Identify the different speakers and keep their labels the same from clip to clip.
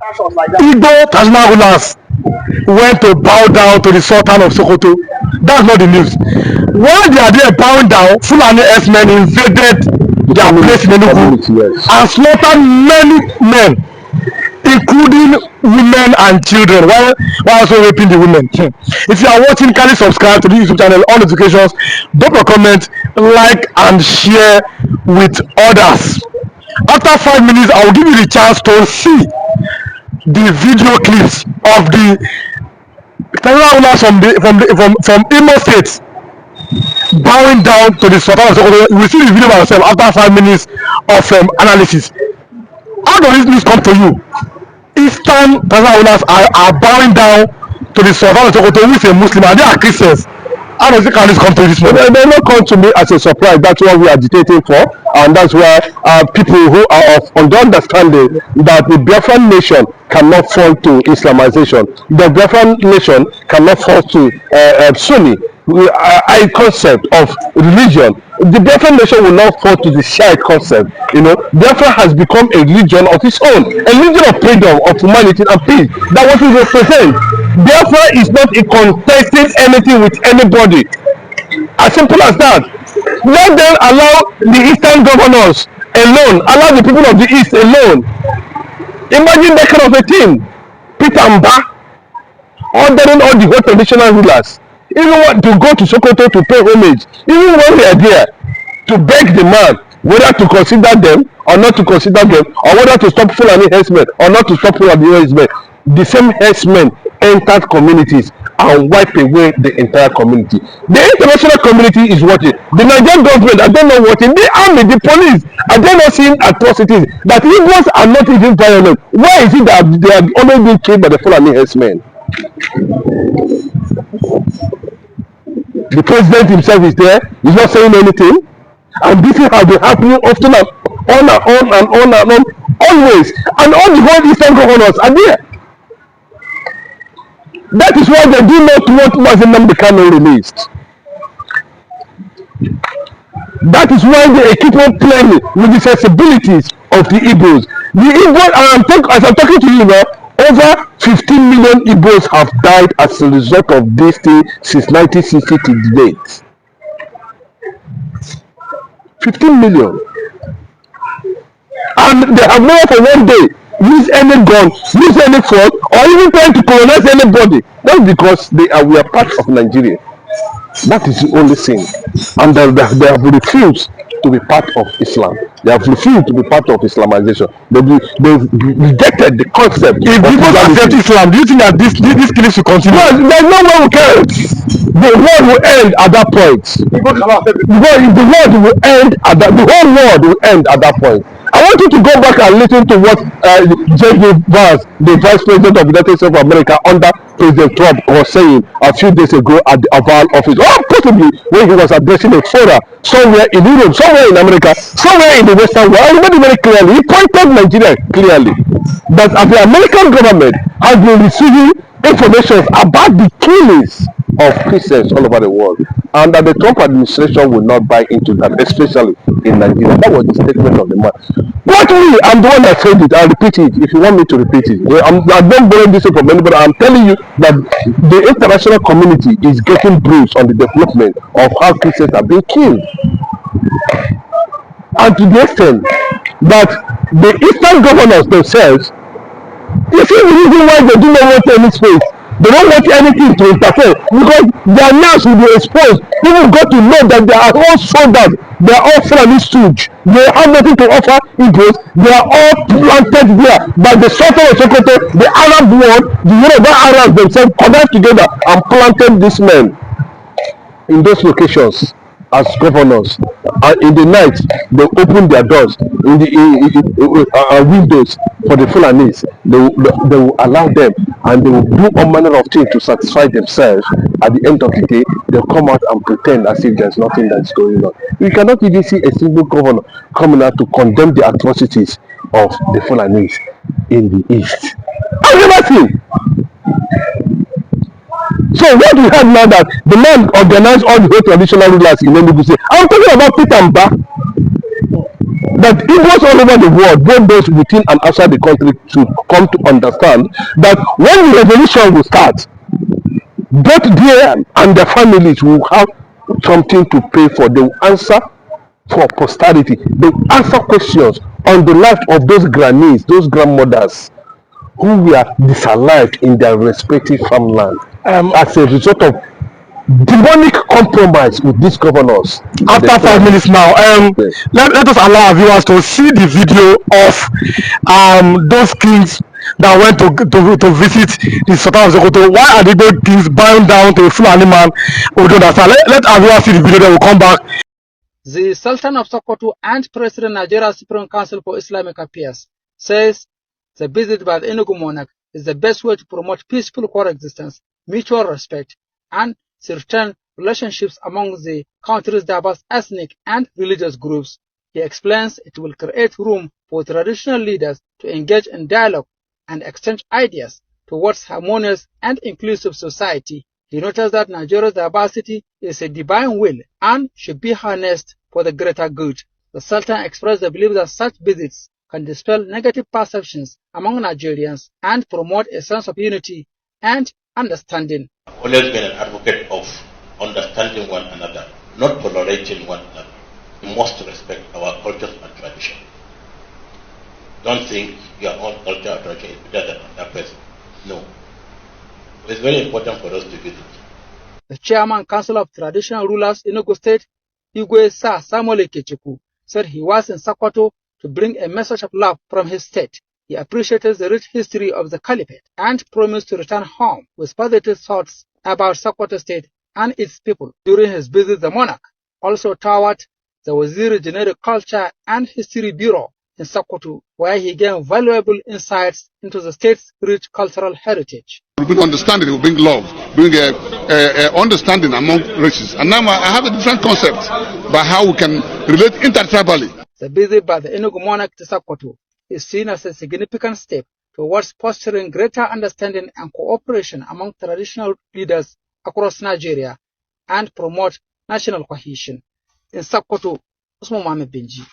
Speaker 1: Igbo traditional rulers went to bow down to the Sultan of Sokoto. That's not the news. While they are there bowing down, Fulani herdsmen invaded their place in Enugu and slaughtered many men, including women and children, while also raping the women. If you are watching, kindly subscribe to the YouTube channel, all notifications, drop a comment, like and share with others. After 5 minutes, I will give you the chance to see the video clips of the owners from Imo State bowing down to the Sultan of Sokoto. You will see the video by yourself after 5 minutes of analysis. How does this news come to you? Eastern owners are bowing down to the Sultan of Sokoto, who is a Muslim, and they are Christians. How does this come to this moment?
Speaker 2: They not come to me as a surprise. That's what we are agitating for, and that's why people who are of the understanding that the Biafran nation cannot fall to Islamization. The Biafran nation cannot fall to Sunni a concept of religion. The Biafran nation will not fall to the Shiite concept. You know, Biafra has become a religion of its own, a religion of freedom, of humanity and peace. That's what we represent. Biafra is not contesting anything with anybody. As simple as that. Let them allow the Eastern governors alone, allow the people of the East alone. Imagine that kind of a thing. Peter Mba ordering all the whole traditional rulers, even want to go to Sokoto to pay homage, even when they are there, to beg the man whether to consider them or not to consider them, or whether to stop Fulani herdsmen or not to stop Fulani herdsmen. The same herdsmen entered communities and wipe away the entire community. The international community is watching. The Nigerian government, I don't know watching. The army, the police, are they not seeing atrocities? That Igbos are not even violent. Why is it that they have always been killed by the Fulani herdsmen? The president himself is there. He's not saying anything. And this has been happening often and on and on and on, always. And all the whole Eastern governors are there. That is why they do not want Mazi Nnamdi Kanu released. That is why they keep on playing with the sensibilities of the Igbos. The Igbos, as I'm talking to you now, over 15 million Igbos have died as a result of this thing since 1960 to date. 15 million. And they have never for one day use any gun, use any force, or even trying to colonize anybody. That's because we are part of Nigeria. That is the only thing. And they have refused to be part of Islam. They have refused to be part of Islamization. They've rejected the concept.
Speaker 1: If people accept Islam, do you think that this killing will continue?
Speaker 2: No, there's no way we can. The world will end at that point. The world will end at that. The whole world will end at that point. I want you to go back and listen to what J.D. Vance, the Vice President of the United States of America under President Trump, was saying a few days ago at the Oval Office, or possibly when he was addressing a forum somewhere in Europe, somewhere in America, somewhere in the Western world. I remember very clearly. He pointed Nigeria clearly that as the American government has been receiving information about the killings of Christians all over the world, and that the Trump administration will not buy into that, especially in Nigeria. That was the statement of the man. What I'm the one that said it. I'll repeat it if you want me to repeat it. I don't borrow this from anybody. I'm telling you that the international community is getting bruised on the development of how Christians are being killed, and to the extent that the Eastern governors themselves, you see the reason why they do not want any space. They don't want anything to interfere because their names will be exposed. People got to know that they are all soldiers. They are all Fulani stooge. They have nothing to offer Igbos. They are all planted there by the Sultan of Sokoto, the Arab world, the Yoruba Arabs themselves connect together and planted these men in those locations as governors. In the night, they open their doors in the windows for the Fulanis. They will allow them, and they will do all manner of things to satisfy themselves. At the end of the day, they'll come out and pretend as if there's nothing that's going on. You cannot even see a single governor coming out to condemn the atrocities of the Fulanis in the East. I've never seen. So what we have now that the man organized all the whole traditional rulers in Enugu State. I'm talking about Peter Mba. that Igbos all over the world, both those within and outside the country, to come to understand that when the revolution will start, both they and their families will have something to pay for. They will answer for posterity. They will answer questions on the life of those grannies, those grandmothers who were disallowed in their respective farmland as a result of demonic compromise with these governors.
Speaker 1: After 5 minutes now,
Speaker 2: Yes.
Speaker 1: let us allow our viewers to see the video of those kings that went to visit the Sultan of Sokoto. Why are the good kings bowing down to a Fulani man? We don't understand. Let our viewers see the video, then we'll come back.
Speaker 3: The Sultan of Sokoto and President Nigeria Supreme Council for Islamic Affairs says the visit by the Enugu monarch is the best way to promote peaceful coexistence, mutual respect, and certain relationships among the country's diverse ethnic and religious groups. He explains it will create room for traditional leaders to engage in dialogue and exchange ideas towards harmonious and inclusive society. He notes that Nigeria's diversity is a divine will and should be harnessed for the greater good. The Sultan expressed the belief that such visits can dispel negative perceptions among Nigerians and promote a sense of unity and understanding.
Speaker 4: I've always been an advocate of understanding one another, not tolerating one another. We must respect our cultures and tradition. Don't think your own culture or tradition is better than another person. No. It's very important for us to visit.
Speaker 3: The chairman Council of Traditional Rulers in Enugu State, Igwe Sir Samuel Ikechukwu, said he was in Sokoto to bring a message of love from his state. He appreciated the rich history of the Caliphate and promised to return home with positive thoughts about Sokoto State and its people. During his visit, the monarch also toured the Waziri Generic Culture and History Bureau in Sokoto, where he gained valuable insights into the state's rich cultural heritage.
Speaker 5: It will bring understanding, it will bring love, bring understanding among races. And now I have a different concept about how we can relate intertribally.
Speaker 3: The visit by the Enugu monarch to Sokoto is seen as a significant step towards fostering greater understanding and cooperation among traditional leaders across Nigeria and promote national cohesion. In Sokoto, Usman Mohammed Benji,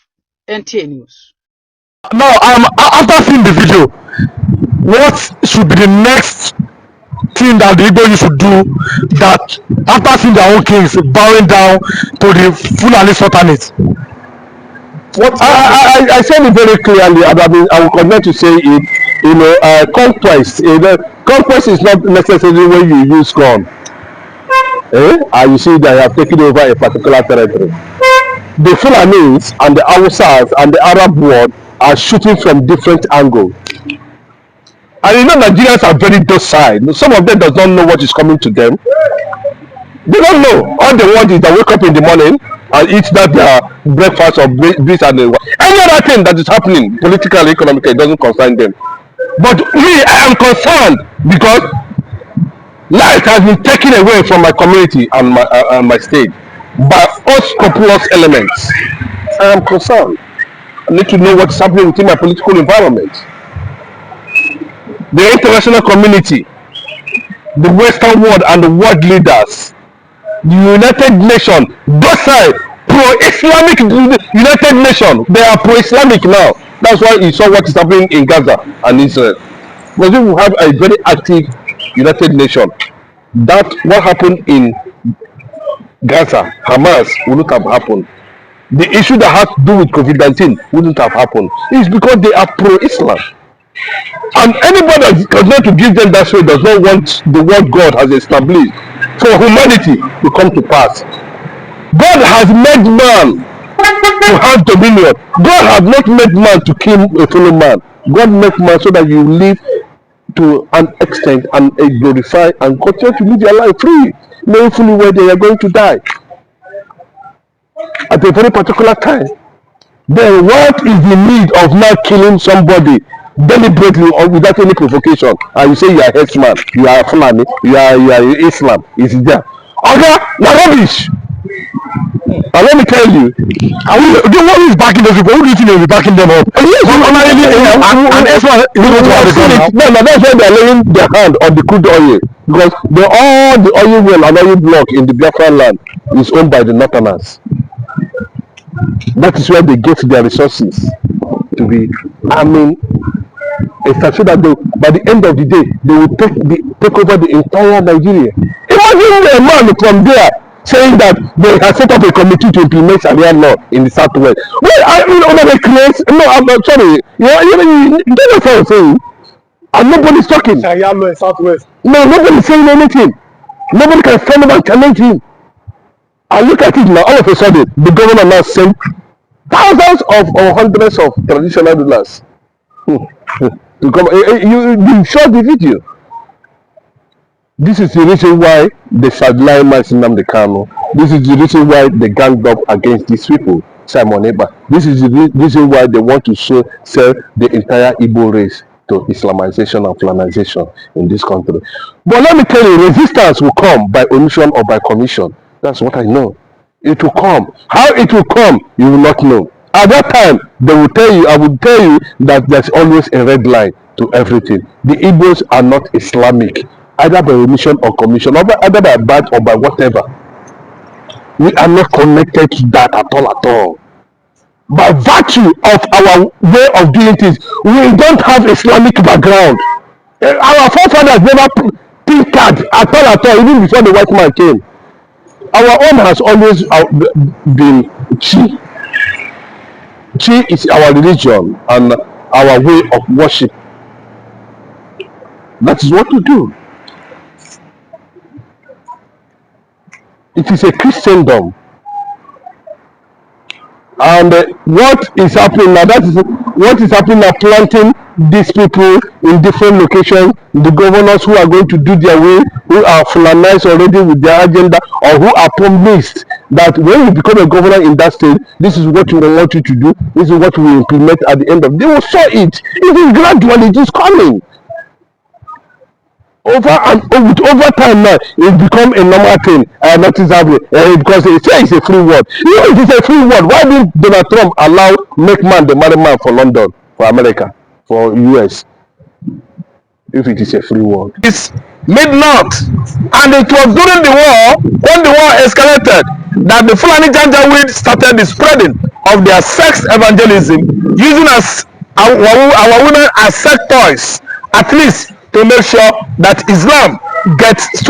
Speaker 3: NTA News.
Speaker 1: Now, after seeing the video, what should be the next thing that the Igbos should do, that after seeing their own kings bowing down to the Fulani Sultanate?
Speaker 2: What I said it very clearly, and I will continue to say it. Conquest. Conquest is not necessarily when you use gun. And you see they have taken over a particular territory. The Fulanis and the Hausas and the Arab world are shooting from different angles. And Nigerians are very docile. Some of them does not know what is coming to them. They don't know. All they want is to wake up in the morning and eat that breakfast of this and any other thing that is happening politically, economically, doesn't concern them. But me, I am concerned because life has been taken away from my community and my state by unscrupulous elements. I am concerned. I need to know what's happening within my political environment. The international community, the Western world and the world leaders, the United Nations, docile, pro-Islamic United Nations, they are pro-Islamic now. That's why you saw what is happening in Gaza and Israel. Because if we have a very active United Nations, that what happened in Gaza, Hamas, wouldn't have happened. The issue that has to do with COVID-19 wouldn't have happened. It's because they are pro-Islam. And anybody that does not to give them that way does not want the word God has established for humanity to come to pass. God has made man to have dominion. God has not made man to kill a fellow man. God made man so that you live to an extent and glorify and continue to live your life free, knowing fully where they are going to die at a very particular time. Then what is the need of not killing somebody deliberately or without any provocation? And you say you are a headsman, you are a Fulani, you are Islam, is there? Okay, now rubbish. And let me tell you,
Speaker 1: The one who is backing those people, who do you think will be backing them up?
Speaker 2: no, that's why they are laying their hand on the crude oil, because all the oil well and oil block in the Biafra land is owned by the Northerners. That is where they get their resources to be arming a state so that they, by the end of the day, they will take over the entire Nigeria. Imagine a man from there saying that they have set up a committee to implement Sharia law in the southwest. Well, they create. No, I'm sorry. You get what I'm saying? And nobody's talking.
Speaker 1: Sharia law in southwest.
Speaker 2: No, nobody's saying anything. Nobody can stand up and challenge him. And look at it now. All of a sudden, the governor now sent thousands of or hundreds of traditional rulers to come. You shot the video. This is the reason why they sideline Nnamdi Kanu. This is the reason why they ganged up against these people, Simon Eba. This is the reason why they want to sell the entire Igbo race to Islamization and Fulanization in this country. But let me tell you, resistance will come by omission or by commission. That's what I know. It will come. How it will come, you will not know. At that time, they will tell you, I will tell you that there's always a red line to everything. The Igbos are not Islamic, either by omission or commission, or either by bad or by whatever. We are not connected to that at all. By virtue of our way of doing things, we don't have Islamic background. Our forefathers never tinkered at all, even before the white man came. Our own has always been Chi. Chi is our religion and our way of worship. That is what we do. It is a Christendom. And what is happening now, that is what is happening now, planting these people in different locations, the governors who are going to do their way, who are Fulanized already with their agenda, or who are promised that when you become a governor in that state, this is what we want you to do, this is what we will implement at the end of they will show it. It is gradually, it is coming. Over time now, it become a normal thing. Notice because they say it's a free world. You know, it is a free world. Why didn't Donald Trump allow make man the marry man for London, for America, for US? If it is a free world,
Speaker 1: It's mid-north, and it was during the war, when the war escalated, that the Fulani Janjaweed started the spreading of their sex evangelism, using our women as sex toys, at least to make sure that Islam gets its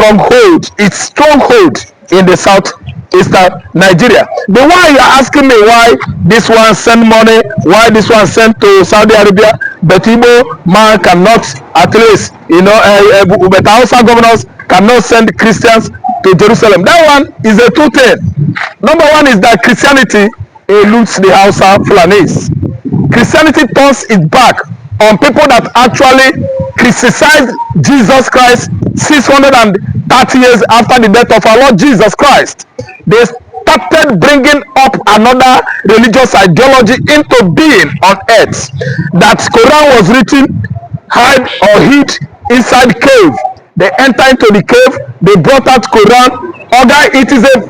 Speaker 1: stronghold in the southeastern Nigeria. The one you are asking me why this one send money, why this one sent to Saudi Arabia, but Igbo man cannot, at least, but Hausa governors cannot send Christians to Jerusalem. That one is a two thing. Number one is that Christianity eludes the Hausa Fulanis. Christianity turns its back on people that actually criticized Jesus Christ 630 years after the death of our Lord Jesus Christ. They started bringing up another religious ideology into being on earth. That Quran was written, hid inside cave. They enter into the cave, they brought out Quran. It is a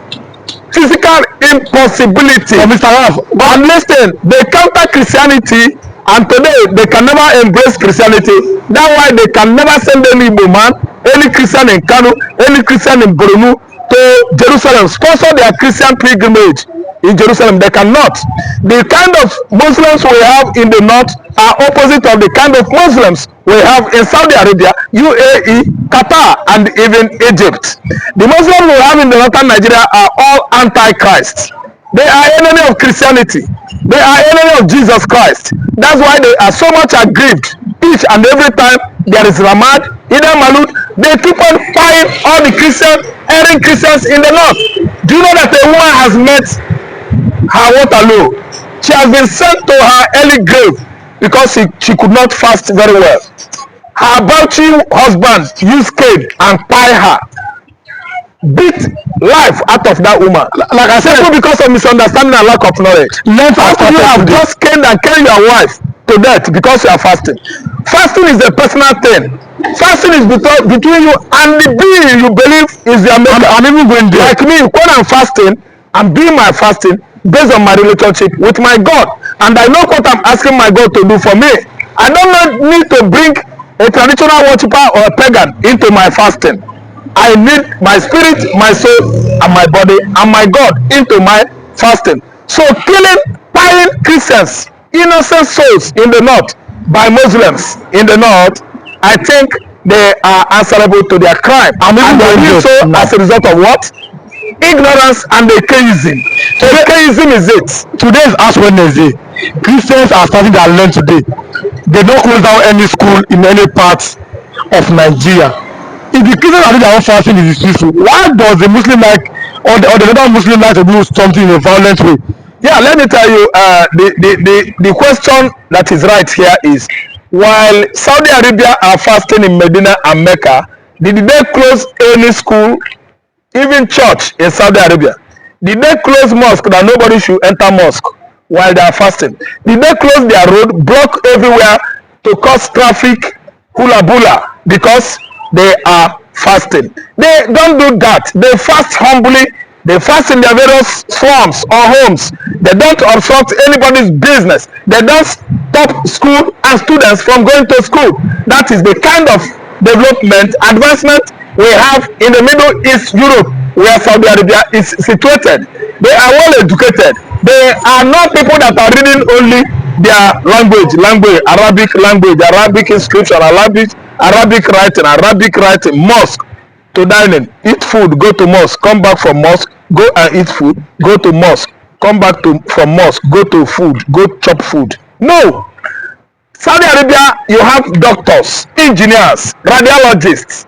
Speaker 1: physical impossibility. Mr. Ralph, but listen, they counter Christianity, and today they can never embrace Christianity. That's why they can never send any Igbo man, any Christian in Kano, any Christian in Borno to Jerusalem, sponsor their Christian pilgrimage in Jerusalem. They cannot. The kind of Muslims we have in the north are opposite of the kind of Muslims we have in Saudi Arabia, UAE, Qatar, and even Egypt. The Muslims we have in the northern Nigeria are all anti-Christ. They are enemy of Christianity. They are enemy of Jesus Christ. That's why they are so much aggrieved. Each and every time there is Ramad, Ida Malud, they keep on firing all the erring Christians in the north. Do you know that a woman has met her Waterloo? She has been sent to her early grave because she could not fast very well. Her Bauchi husband used cane and tie her. Beat life out of that woman. Like I said, because of misunderstanding and lack of knowledge. After you have just caned and carried your wife to death because you are fasting. Fasting is a personal thing. Fasting is between you and the being you believe is your maker. I'm even going there. Like me, when I'm fasting, I'm doing my fasting based on my relationship with my God. And I know what I'm asking my God to do for me. I don't need to bring a traditional worshiper or a pagan into my fasting. I need my spirit, my soul, and my body, and my God into my fasting. So killing, tying Christians, innocent souls in the north by Muslims in the north, I think they are answerable to their crime. And they do so as a result of what? Ignorance and atheism. Atheism is it. Today is Ash Wednesday. Christians are starting their learn today. They don't close down any school in any part of Nigeria. If the Christians are doing their own fasting, it is peaceful. Why does the Muslim like or the other Muslim like to do something in a violent way? Yeah, let me tell you, the question that is right here is, while Saudi Arabia are fasting in Medina and Mecca, did they close any school, even church in Saudi Arabia? Did they close mosque that nobody should enter mosque while they are fasting? Did they close their road, block everywhere to cause traffic, hula bula, because they are fasting? They don't do that. They fast humbly. They fast in their various slums or homes. They don't obstruct anybody's business. They don't stop school and students from going to school. That is the kind of development, advancement we have in the Middle East Europe, where Saudi Arabia is situated. They are well educated. They are not people that are reading only their language, Arabic inscription, Arabic writing, mosque to dining, eat food, go to mosque, come back from mosque, go and eat food, go to mosque, come back from mosque, go to food, go chop food. No. Saudi Arabia, you have doctors, engineers, radiologists.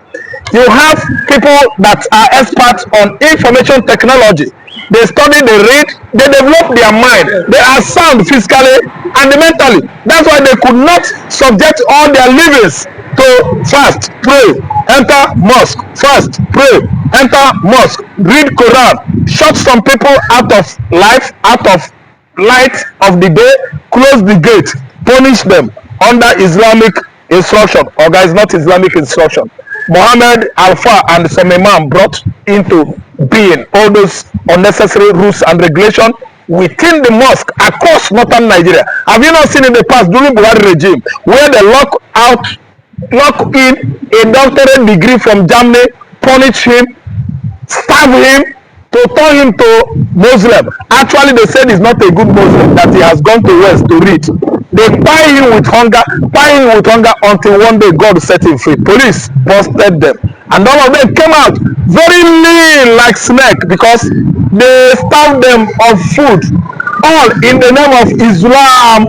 Speaker 1: You have people that are experts on information technology. They study, they read, they develop their mind. They are sound physically and mentally. That's why they could not subject all their livings to fast, pray, enter mosque, fast, pray, enter mosque, read Quran, shut some people out of life, out of light of the day, close the gate, punish them under Islamic instruction. Or guys, not Islamic instruction. Muhammad Alpha and some imam brought into being all those unnecessary rules and regulations within the mosque across northern Nigeria. Have you not seen in the past during Buhari regime where they lock in a doctorate degree from Germany, punish him, starve him, to turn him to Muslim? Actually, they said he's not a good Muslim, that he has gone to West to read. They tie him with hunger until one day God set him free. Police busted them, and all of them came out very lean like snake because they starved them of food, all in the name of Islam.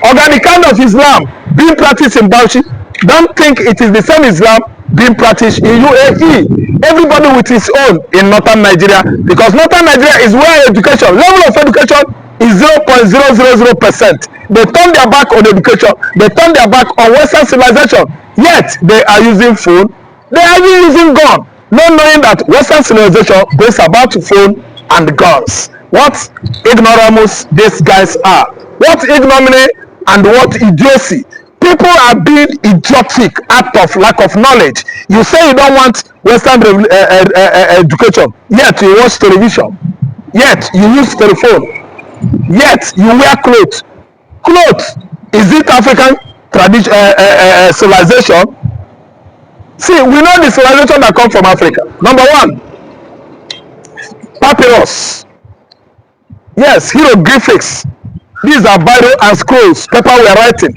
Speaker 1: Or the kind of Islam being practiced in Bauchi, don't think it is the same Islam being practiced in UAE. Everybody with his own in northern Nigeria, because northern Nigeria is where education, level of education is 0.000%. They turn their back on education, they turn their back on Western civilization, yet they are using phone, they are even using gun, not knowing that Western civilization goes about phone and guns. What ignoramus these guys are, what ignominy and what idiocy. People are being idiotic out of lack of knowledge. You say you don't want Western education, yet you watch television, yet you use telephone, yet you wear clothes. Is it African tradition, civilization? See, we know the civilization that come from Africa. Number one, papyrus. Yes, hieroglyphics. These are Bible and scrolls, paper we are writing.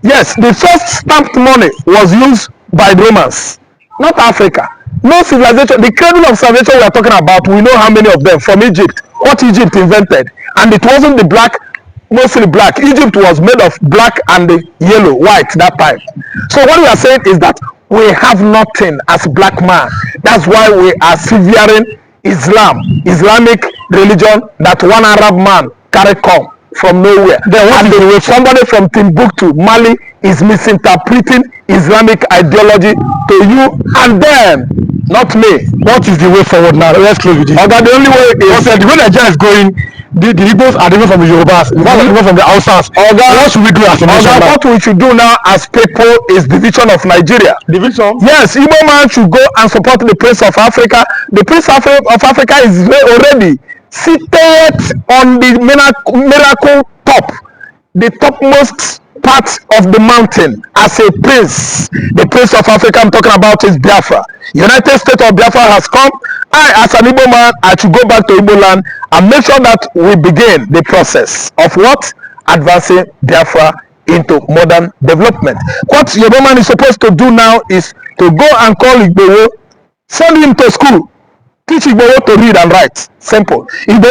Speaker 1: Yes, the first stamped money was used by Romans, not Africa. No civilization, the cradle of civilization we are talking about, we know how many of them from Egypt, what Egypt invented. And it wasn't the black, mostly black. Egypt was made of black and the yellow, white that time. So what we are saying is that we have nothing as black man. That's why we are severing Islam, Islamic religion that one Arab man carry come from nowhere. Then and somebody from Timbuktu, Mali, is misinterpreting Islamic ideology to you and them, not me. What is the way forward now? Let's close with it. Okay, the only way is the way Nigeria is going. The Igbos are different from the Yorubas, different from the Hausas. What should we do as a nation? What we should do now as people is division of Nigeria. Division? Yes, Igbo man should go and support the Prince of Africa. The Prince of Africa is already seated on the miracle top, the topmost part of the mountain as a prince. The Prince of Africa I'm talking about is Biafra. United States of Biafra has come. I, as an Igbo man, I should go back to Igbo land and make sure that we begin the process of what? Advancing Biafra into modern development. What Yoruba man is supposed to do now is to go and call Igbo, send him to school, teach Igbo to read and write. Simple. Igbo